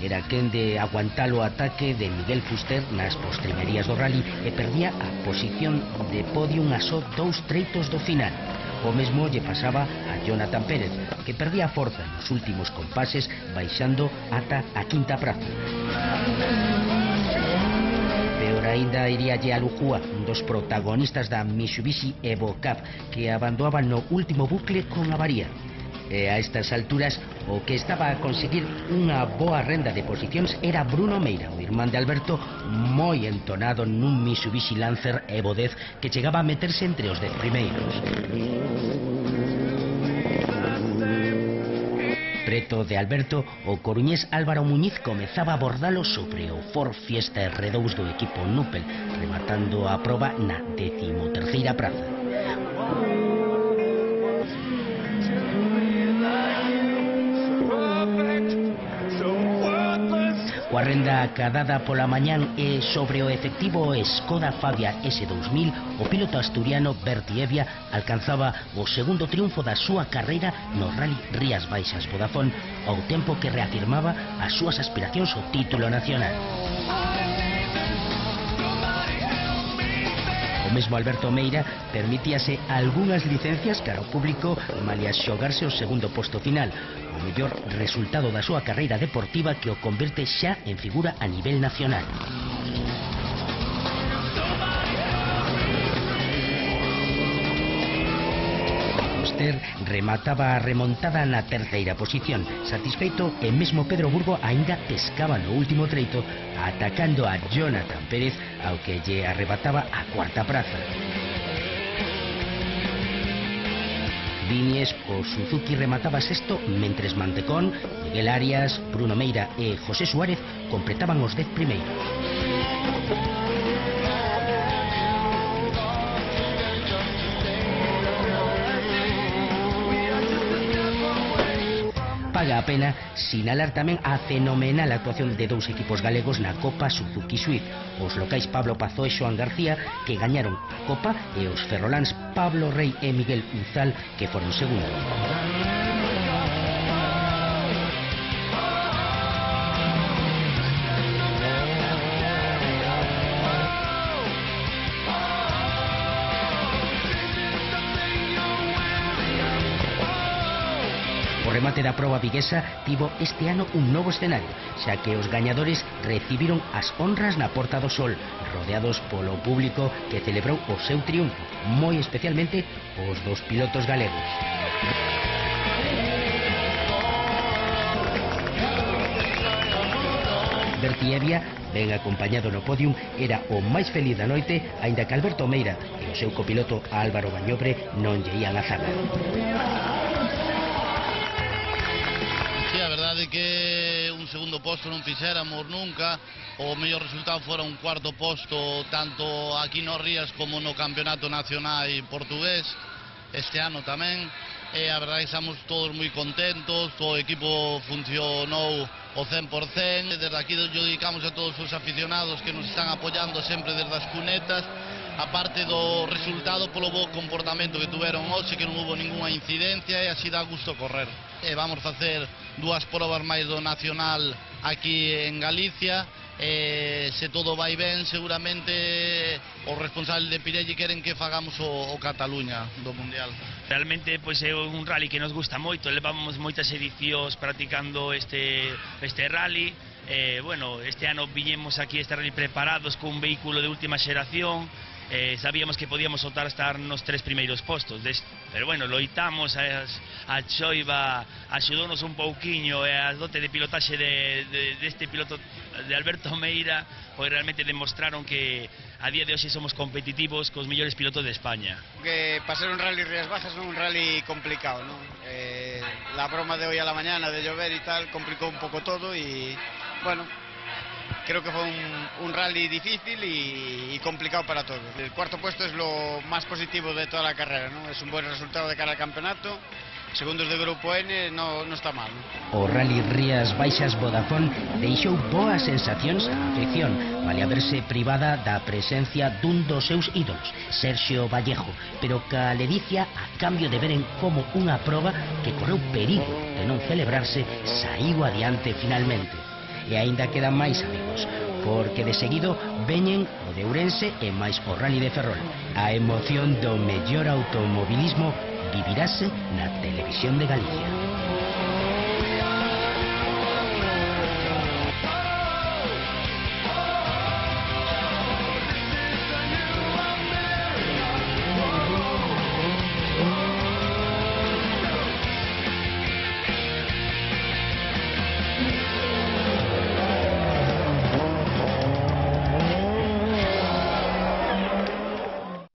era quen de aguantar o ataque de Miguel Fuster nas postrimerías do rally e perdía a posición de podium a só 2 treitos do final. O mesmo lle pasaba a Jonathan Pérez, que perdía a forza nos últimos compases baixando ata a quinta praza. Peor aínda iríalle a Lujúa, un dos protagonistas da Mitsubishi Evo Cup, que abandoaba no último bucle con avaría. E a estas alturas o que estaba a conseguir unha boa renda de posicións era Bruno Meira, o irmán de Alberto, moi entonado nun Mitsubishi Lancer Evo 10 que chegaba a meterse entre os 10 primeiros. Preto de Alberto, o coruñés Álvaro Muñiz comezaba a abordalo sobre o Ford Fiesta R2 do equipo Nupel, rematando a proba na 13ª praza. Coa renda acadada pola mañán e sobre o efectivo Skoda Fabia S2000, o piloto asturiano Berti Evia alcanzaba o segundo triunfo da súa carreira no Rally Rías Baixas Vodafone, ao tempo que reafirmaba as súas aspiracións ao título nacional. O mesmo Alberto Meira permitíase algunhas licencias cara ao público malia xogarse o segundo posto final, o mellor resultado da súa carreira deportiva que o converte xa en figura a nivel nacional. Fuster remataba a remontada na terceira posición, satisfeito, e mesmo Pedro Burgo aínda pescaba no último treito, atacando a Jonathan Pérez, ao que lle arrebataba a cuarta praza. Viñes, o Suzuki remataba sexto, mentres Mantecón, Miguel Arias, Bruno Meira e José Suárez completaban os 10 primeiros. Paga a pena sinalar tamén a fenomenal actuación de dous equipos galegos na Copa Suzuki Swift, os locais Pablo Pazó e Xoán García, que gañaron a Copa, e os ferroláns Pablo Rey e Miguel Uzal, que foron segundos. O remate da proba viguesa tivo este ano un novo escenario, xa que os gañadores recibiron as honras na Porta do Sol, rodeados polo público que celebrou o seu triunfo, moi especialmente os dos pilotos galegos. Berti Evia, ben acompañado no podium, era o máis feliz da noite, aínda que Alberto Meira e o seu copiloto Álvaro Bañobre non lle ían a zaga. A verdade é que un segundo posto non fixéramos nunca, o mellor resultado fora un cuarto posto tanto aquí no Rías como no campeonato nacional portugués este ano tamén, e a verdade é que estamos todos moi contentos, todo o equipo funcionou o 100%, desde aquí yo dedicamos a todos os aficionados que nos están apoyando sempre desde as cunetas, aparte do resultado polo bo comportamento que tuveron hoxe, que non houve ninguna incidencia e así dá gusto correr. E vamos facer dúas probas máis do nacional aquí en Galicia, e se todo vai ben seguramente os responsables de Pirelli queren que fagamos o Cataluña do Mundial. Realmente pois é un rally que nos gusta moito, levamos moitas edicións practicando este rally. Bueno, este ano viñemos aquí este rally preparados con un vehículo de última xeración. Sabíamos que podíamos optar a estar nos 3 primeiros postos, pero bueno, loitamos, a choiva axudounos un pouquiño, e a dote de pilotaxe deste piloto de Alberto Meira, pois realmente demostraron que a día de hoxe somos competitivos cos mellores pilotos de España. Que para ser un rally Rías Bajas é un rally complicado, ¿no? La broma de hoy a la mañana de llover y tal complicó un poco todo y bueno, creo que fue un rally difícil y complicado para todos. El cuarto puesto es lo más positivo de toda la carrera, ¿no? Es un buen resultado de cara al campeonato. Segundos de grupo N no está mal, ¿no? O Rally Rías Baixas Vodafone deixou boas sensacións á afección, vale haberse privada da presencia dun dos seus ídolos, Sergio Vallejo, pero ca ledicia a cambio de veren como unha proba que correu perigo de non celebrarse saiu adiante finalmente. e aínda quedan máis, amigos, porque de seguido veñen o de Ourense e máis o Rally de Ferrol. A emoción do mellor automobilismo vivirase na Televisión de Galicia.